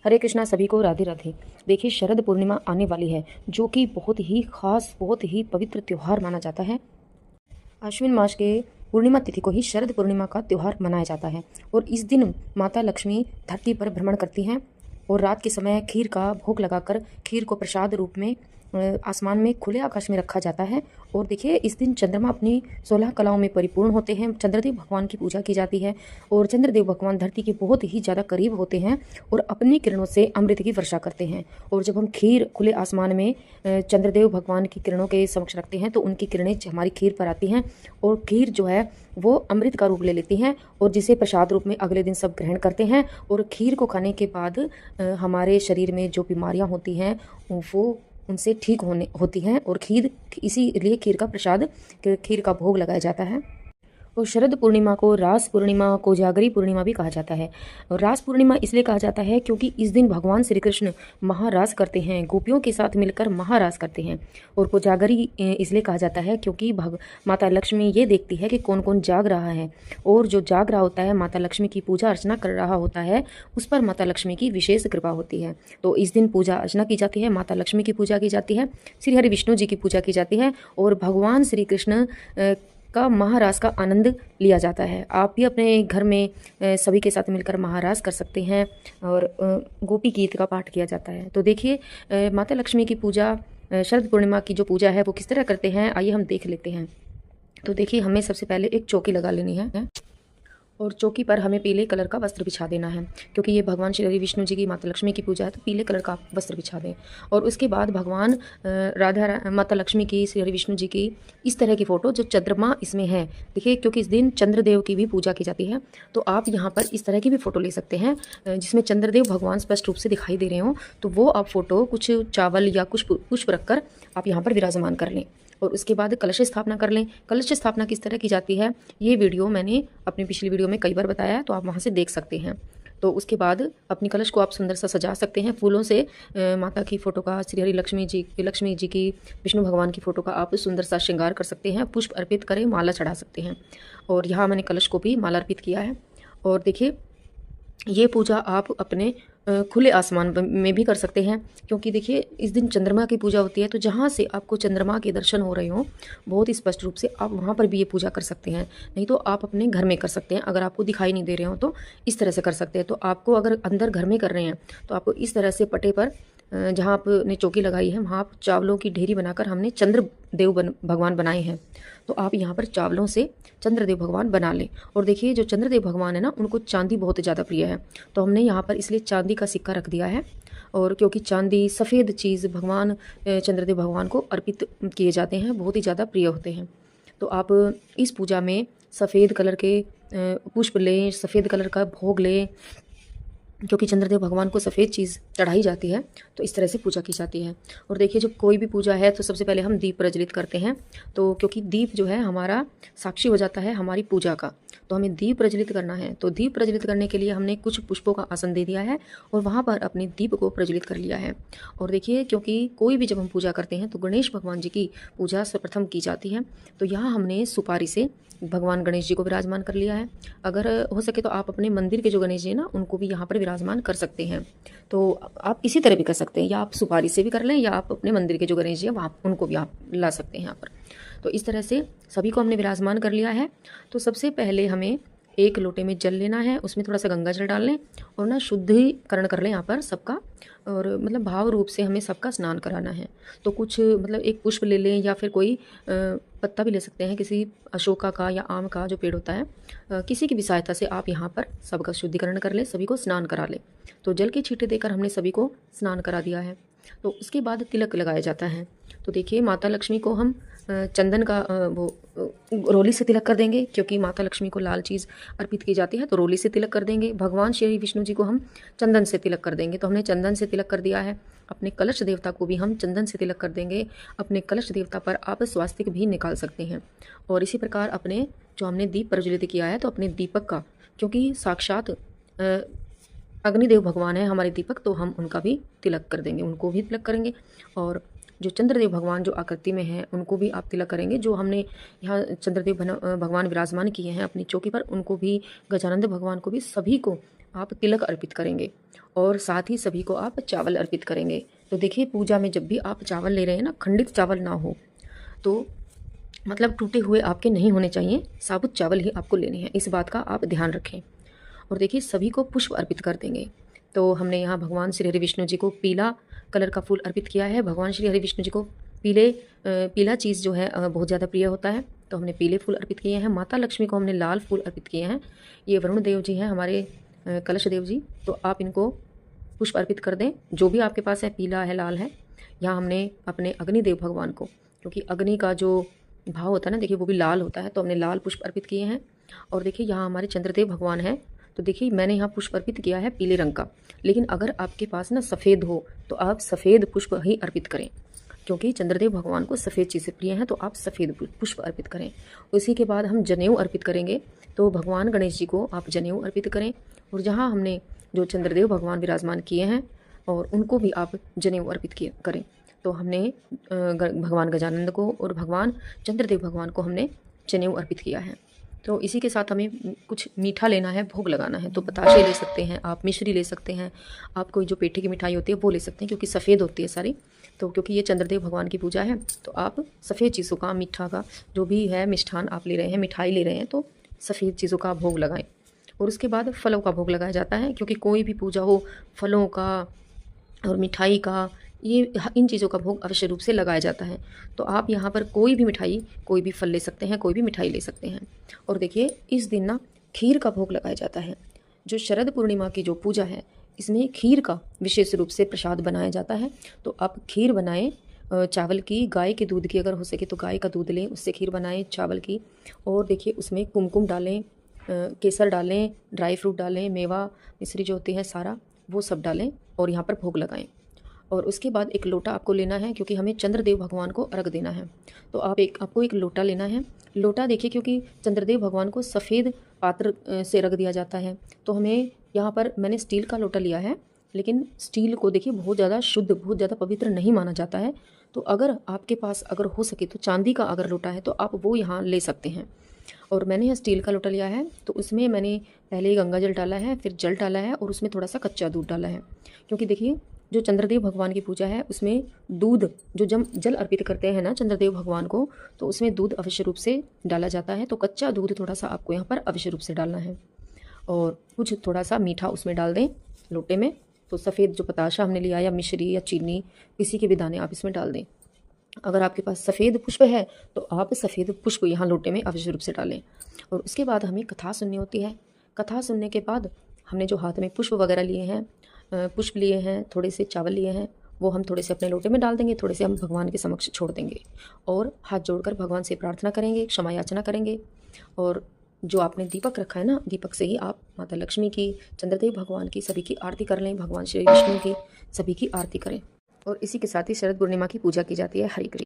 हरे कृष्णा, सभी को राधे राधे। देखिए, शरद पूर्णिमा आने वाली है, जो कि बहुत ही खास, बहुत ही पवित्र त्योहार माना जाता है। आश्विन मास के पूर्णिमा तिथि को ही शरद पूर्णिमा का त्योहार मनाया जाता है और इस दिन माता लक्ष्मी धरती पर भ्रमण करती हैं और रात के समय खीर का भोग लगाकर खीर को प्रसाद रूप में आसमान में खुले आकाश में रखा जाता है। और देखिए, इस दिन चंद्रमा अपनी 16 कलाओं में परिपूर्ण होते हैं। चंद्रदेव भगवान की पूजा की जाती है और चंद्रदेव भगवान धरती के बहुत ही ज़्यादा करीब होते हैं और अपनी किरणों से अमृत की वर्षा करते हैं। और जब हम खीर खुले आसमान में चंद्रदेव भगवान की किरणों के समक्ष रखते हैं तो उनकी किरणें हमारी खीर पर आती हैं और खीर जो है वो अमृत का रूप ले लेती हैं और जिसे प्रसाद रूप में अगले दिन सब ग्रहण करते हैं। और खीर को खाने के बाद हमारे शरीर में जो बीमारियां होती हैं वो उनसे ठीक होती हैं और खीर, इसीलिए खीर का प्रसाद, खीर का भोग लगाया जाता है। और शरद पूर्णिमा को रास पूर्णिमा, कोजागरी पूर्णिमा भी कहा जाता है। और रास पूर्णिमा इसलिए कहा जाता है क्योंकि इस दिन भगवान श्री कृष्ण महारास करते हैं, गोपियों के साथ मिलकर महारास करते हैं। और कोजागरी इसलिए कहा जाता है क्योंकि माता लक्ष्मी ये देखती है कि कौन कौन जाग रहा है और जो जाग रहा होता है, माता लक्ष्मी की पूजा अर्चना कर रहा होता है, उस पर माता लक्ष्मी की विशेष कृपा होती है। तो इस दिन पूजा अर्चना की जाती है, माता लक्ष्मी की पूजा की जाती है, श्री हरि विष्णु जी की पूजा की जाती है और भगवान श्री कृष्ण का महारास का आनंद लिया जाता है। आप भी अपने घर में सभी के साथ मिलकर महारास कर सकते हैं और गोपी गीत का पाठ किया जाता है। तो देखिए, माता लक्ष्मी की पूजा, शरद पूर्णिमा की जो पूजा है वो किस तरह करते हैं, आइए हम देख लेते हैं। तो देखिए, हमें सबसे पहले एक चौकी लगा लेनी है और चौकी पर हमें पीले कलर का वस्त्र बिछा देना है क्योंकि ये भगवान श्री हरि विष्णु जी की, माता लक्ष्मी की पूजा है, तो पीले कलर का वस्त्र बिछा दें। और उसके बाद भगवान माता लक्ष्मी की, श्री हरि विष्णु जी की इस तरह की फ़ोटो जो चंद्रमा इसमें है, देखिए, क्योंकि इस दिन चंद्रदेव की भी पूजा की जाती है, तो आप यहाँ पर इस तरह की भी फ़ोटो ले सकते हैं जिसमें चंद्रदेव भगवान स्पष्ट रूप से दिखाई दे रहे हों। तो वो आप फ़ोटो कुछ चावल या कुछ पुष्प रखकर आप यहाँ पर विराजमान कर लें और उसके बाद कलश स्थापना कर लें। कलश स्थापना किस तरह की जाती है, ये वीडियो मैंने अपनी पिछली वीडियो में कई बार बताया है, तो आप वहाँ से देख सकते हैं। तो उसके बाद अपनी कलश को आप सुंदर सा सजा सकते हैं फूलों से। माता की फ़ोटो का, श्री हरि लक्ष्मी जी की, विष्णु भगवान की फ़ोटो का आप सुंदर सा श्रृंगार कर सकते हैं, पुष्प अर्पित करें, माला चढ़ा सकते हैं। और यहाँ मैंने कलश को भी माला अर्पित किया है। और देखिए, ये पूजा आप अपने खुले आसमान में भी कर सकते हैं क्योंकि देखिए, इस दिन चंद्रमा की पूजा होती है, तो जहाँ से आपको चंद्रमा के दर्शन हो रहे हों बहुत ही स्पष्ट रूप से, आप वहाँ पर भी ये पूजा कर सकते हैं। नहीं तो आप अपने घर में कर सकते हैं, अगर आपको दिखाई नहीं दे रहे हो तो इस तरह से कर सकते हैं। तो आपको अगर अंदर घर में कर रहे हैं तो आपको इस तरह से पटे पर, जहाँ आपने चौकी लगाई है वहाँ आप चावलों की ढेरी बनाकर, हमने चंद्रदेव भगवान बनाए हैं, तो आप यहाँ पर चावलों से चंद्रदेव भगवान बना लें। और देखिए, जो चंद्रदेव भगवान है ना, उनको चांदी बहुत ज़्यादा प्रिय है, तो हमने यहाँ पर इसलिए चांदी का सिक्का रख दिया है। और क्योंकि चांदी, सफ़ेद चीज़ भगवान चंद्रदेव भगवान को अर्पित किए जाते हैं, बहुत ही ज़्यादा प्रिय होते हैं। तो आप इस पूजा में सफ़ेद कलर के पुष्प लें, सफ़ेद कलर का भोग लें, क्योंकि चंद्रदेव भगवान को सफ़ेद चीज़ चढ़ाई जाती है, तो इस तरह से पूजा की जाती है। और देखिए, जब कोई भी पूजा है तो सबसे पहले हम दीप प्रज्वलित करते हैं, तो क्योंकि दीप जो है हमारा साक्षी हो जाता है हमारी पूजा का, तो हमें दीप प्रज्वलित करना है। तो दीप प्रज्वलित करने के लिए हमने कुछ पुष्पों का आसन दे दिया है और वहाँ पर अपने दीप को प्रज्वलित कर लिया है। और देखिए, क्योंकि कोई भी जब हम पूजा करते हैं तो गणेश भगवान जी की पूजा सर्वप्रथम की जाती है, तो यहाँ हमने सुपारी से भगवान गणेश जी को विराजमान कर लिया है। अगर हो सके तो आप अपने मंदिर के जो गणेश जी हैं ना, उनको भी यहाँ पर विराजमान कर सकते हैं। तो आप इसी तरह भी कर सकते हैं, या आप सुपारी से भी कर लें, या आप अपने मंदिर के जो गणेश जी हैं वहाँ उनको भी आप ला सकते हैं यहाँ पर। तो इस तरह से सभी को हमने विराजमान कर लिया है। तो सबसे पहले हमें एक लोटे में जल लेना है, उसमें थोड़ा सा गंगा जल डाल लें और ना शुद्धिकरण कर लें यहाँ पर सबका, और मतलब भाव रूप से हमें सबका स्नान कराना है। तो कुछ मतलब एक पुष्प ले लें या फिर कोई पत्ता भी ले सकते हैं, किसी अशोका का या आम का जो पेड़ होता है, किसी की भी सहायता से आप यहाँ पर सबका शुद्धिकरण कर लें, सभी को स्नान करा लें। तो जल के छींटे देकर हमने सभी को स्नान करा दिया है। तो उसके बाद तिलक लगाया जाता है। तो देखिए, माता लक्ष्मी को हम चंदन का रोली से तिलक कर देंगे, क्योंकि माता लक्ष्मी को लाल चीज़ अर्पित की जाती है, तो रोली से तिलक कर देंगे। भगवान श्री विष्णु जी को हम चंदन से तिलक कर देंगे, तो हमने चंदन से तिलक कर दिया है। अपने कलश देवता को भी हम चंदन से तिलक कर देंगे। अपने कलश देवता पर आप स्वास्तिक भी निकाल सकते हैं। और इसी प्रकार अपने जो हमने दीप प्रज्वलित किया है, तो अपने दीपक का, क्योंकि साक्षात अग्निदेव भगवान है हमारे दीपक, तो हम उनका भी तिलक कर देंगे, उनको भी तिलक करेंगे। और जो चंद्रदेव भगवान जो आकृति में हैं उनको भी आप तिलक करेंगे। जो हमने यहाँ चंद्रदेव भगवान विराजमान किए हैं अपनी चौकी पर, उनको भी, गजानंद भगवान को भी, सभी को आप तिलक अर्पित करेंगे और साथ ही सभी को आप चावल अर्पित करेंगे। तो देखिए पूजा में जब भी आप चावल ले रहे हैं ना, खंडित चावल ना हो, तो मतलब टूटे हुए आपके नहीं होने चाहिए, साबुत चावल ही आपको लेने हैं, इस बात का आप ध्यान रखें। और देखिए सभी को पुष्प अर्पित कर देंगे। तो हमने यहाँ भगवान श्री हरि विष्णु जी को पीला कलर का फूल अर्पित किया है। भगवान श्री हरि विष्णु जी को पीला चीज़ जो है बहुत ज़्यादा प्रिय होता है, तो हमने पीले फूल अर्पित किए हैं। माता लक्ष्मी को हमने लाल फूल अर्पित किए हैं। ये वरुण देव जी हैं हमारे, कलश देव जी, तो आप इनको पुष्प अर्पित कर दें, जो भी आपके पास है, पीला है, लाल है। यहाँ हमने अपने अग्निदेव भगवान को, क्योंकि अग्नि का जो भाव होता है ना, देखिए वो भी लाल होता है, तो हमने लाल पुष्प अर्पित किए हैं। और देखिए यहाँ हमारे चंद्रदेव भगवान हैं, तो देखिए मैंने यहाँ पुष्प अर्पित किया है पीले रंग का, लेकिन अगर आपके पास ना सफ़ेद हो तो आप सफ़ेद पुष्प ही अर्पित करें, क्योंकि चंद्रदेव भगवान को सफ़ेद चीज़ें प्रिय हैं, तो आप सफ़ेद पुष्प अर्पित करें। उसी के बाद हम जनेऊ अर्पित करेंगे, तो भगवान गणेश जी को आप जनेऊ अर्पित करें। और जहाँ हमने जो चंद्रदेव भगवान विराजमान किए हैं और उनको भी आप जनेऊ अर्पित करें। तो हमने भगवान गजानंद को और भगवान चंद्रदेव भगवान को हमने जनेऊ अर्पित किया है। तो इसी के साथ हमें कुछ मीठा लेना है, भोग लगाना है। तो बताशे ले सकते हैं आप, मिश्री ले सकते हैं आप, कोई जो पेठे की मिठाई होती है वो ले सकते हैं, क्योंकि सफ़ेद होती है सारी। तो क्योंकि ये चंद्रदेव भगवान की पूजा है, तो आप सफ़ेद चीज़ों का, मीठा का जो भी है मिष्ठान आप ले रहे हैं, मिठाई ले रहे हैं, तो सफ़ेद चीज़ों का भोग लगाएं। और उसके बाद फलों का भोग लगाया जाता है, क्योंकि कोई भी पूजा हो फलों का और मिठाई का, ये इन चीज़ों का भोग अवश्य रूप से लगाया जाता है। तो आप यहाँ पर कोई भी मिठाई, कोई भी फल ले सकते हैं, कोई भी मिठाई ले सकते हैं। और देखिए इस दिन ना खीर का भोग लगाया जाता है। जो शरद पूर्णिमा की जो पूजा है, इसमें खीर का विशेष रूप से प्रसाद बनाया जाता है। तो आप खीर बनाएं चावल की, गाय के दूध की, अगर हो सके तो गाय का दूध लें, उससे खीर बनाएं चावल की। और देखिए उसमें कुमकुम डालें, केसर डालें, ड्राई फ्रूट डालें, मेवा मिश्री जो होती है सारा वो सब डालें और यहाँ पर भोग लगाएं। और उसके बाद एक लोटा आपको लेना है, क्योंकि हमें चंद्रदेव भगवान को अर्घ देना है। तो आपको एक लोटा लेना है। लोटा देखिए, क्योंकि चंद्रदेव भगवान को सफ़ेद पात्र से रख दिया जाता है, तो हमें यहाँ पर मैंने स्टील का लोटा लिया है, लेकिन स्टील को देखिए बहुत ज़्यादा शुद्ध, बहुत ज़्यादा पवित्र नहीं माना जाता है। तो अगर आपके पास अगर हो सके तो चांदी का अगर लोटा है तो आप वो यहाँ ले सकते हैं। और मैंने यहाँ स्टील का लोटा लिया है, तो उसमें मैंने पहले गंगा जल डाला है, फिर जल डाला है और उसमें थोड़ा सा कच्चा दूध डाला है। क्योंकि देखिए जो चंद्रदेव भगवान की पूजा है उसमें दूध, जो जल अर्पित करते हैं ना चंद्रदेव भगवान को, तो उसमें दूध अवश्य रूप से डाला जाता है। तो कच्चा दूध थोड़ा सा आपको यहाँ पर अवश्य रूप से डालना है और कुछ थोड़ा सा मीठा उसमें डाल दें लोटे में। तो सफ़ेद जो बताशा हमने लिया या मिश्री या चीनी, किसी के भी दाने आप इसमें डाल दें। अगर आपके पास सफ़ेद पुष्प है तो आप सफ़ेद पुष्प यहाँ लोटे में अवश्य रूप से डालें। और उसके बाद हमें कथा सुननी होती है। कथा सुनने के बाद हमने जो हाथ में पुष्प वगैरह लिए हैं, पुष्प लिए हैं, थोड़े से चावल लिए हैं, वो हम थोड़े से अपने लोटे में डाल देंगे, थोड़े से हम भगवान के समक्ष छोड़ देंगे और हाथ जोड़कर भगवान से प्रार्थना करेंगे, क्षमा याचना करेंगे। और जो आपने दीपक रखा है ना, दीपक से ही आप माता लक्ष्मी की, चंद्रदेव भगवान की, सभी की आरती कर लें, भगवान श्री विष्णु की सभी की आरती करें। और इसी के साथ ही शरद पूर्णिमा की पूजा की जाती है। हरि कृष्ण।